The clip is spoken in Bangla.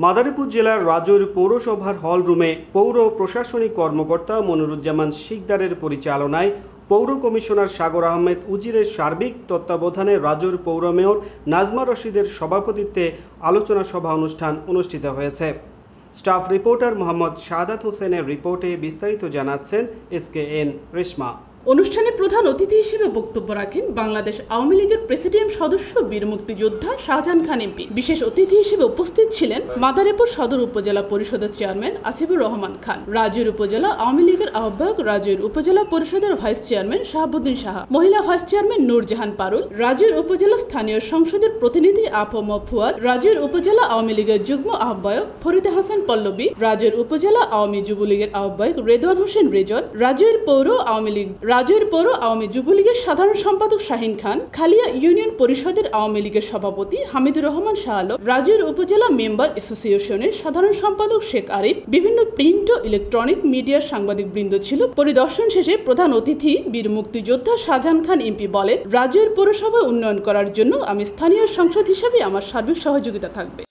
মাদারীপুর জেলার রাজৈর পৌরসভার হল রুমে পৌর প্রশাসনিক কর্মকর্তা মনিরুজ্জামান শিকদারের পরিচালনায় পৌর কমিশনার সাগর আহমেদ উজিরের সার্বিক তত্ত্বাবধানে রাজৈর পৌর মেয়র নাজমা রশিদের সভাপতিত্বে আলোচনা সভা অনুষ্ঠান অনুষ্ঠিত হয়েছে। স্টাফ রিপোর্টার মোহাম্মদ শাহাদাত হোসেনের রিপোর্টে বিস্তারিত জানাচ্ছেন SKN রেশমা। অনুষ্ঠানে প্রধান অতিথি হিসেবে বক্তব্য রাখেন বাংলাদেশ আওয়ামী লীগের প্রেসিডিয়াম সদস্য বীর মুক্তিযোদ্ধা শাহজাহান খান এমপি। বিশেষ অতিথি হিসেবে উপস্থিত ছিলেন মাদারীপুর সদর উপজেলা পরিষদের চেয়ারম্যান আসিফুর রহমান খান, রাজৈর উপজেলা আওয়ামী লীগের আহ্বায়ক, রাজৈর উপজেলা পরিষদের ভাইস চেয়ারম্যান শাহাবুদ্দিন সাহা, মহিলা ভাইস চেয়ারম্যান নূরজাহান পারুল, রাজৈর উপজেলা স্থানীয় সংসদের প্রতিনিধি আফম ফুয়াদ, রাজৈর উপজেলা আওয়ামী লীগের যুগ্ম আহ্বায়ক ফরিদা হাসান পল্লবী, রাজৈর উপজেলা আওয়ামী যুবলীগের আহ্বায়ক রেদওয়ান হোসেন রেজন, রাজৈর পৌর আওয়ামী যুবলীগের সাধারণ সম্পাদক শাহিন খান, খালিয়া ইউনিয়ন পরিষদের আওয়ামী লীগের সভাপতি হামিদুর রহমান শাহ আলম, রাজৈর উপজেলা মেম্বার অ্যাসোসিয়েশনের সাধারণ সম্পাদক শেখ আরিফ, বিভিন্ন প্রিন্ট ও ইলেকট্রনিক মিডিয়ার সাংবাদিক বৃন্দ ছিল। পরিদর্শন শেষে প্রধান অতিথি বীর মুক্তিযোদ্ধা শাহজাহান খান এমপি বলেন, রাজৈর পৌরসভা উন্নয়ন করার জন্য আমি স্থানীয় সংসদ হিসেবে আমার সার্বিক সহযোগিতা থাকবে।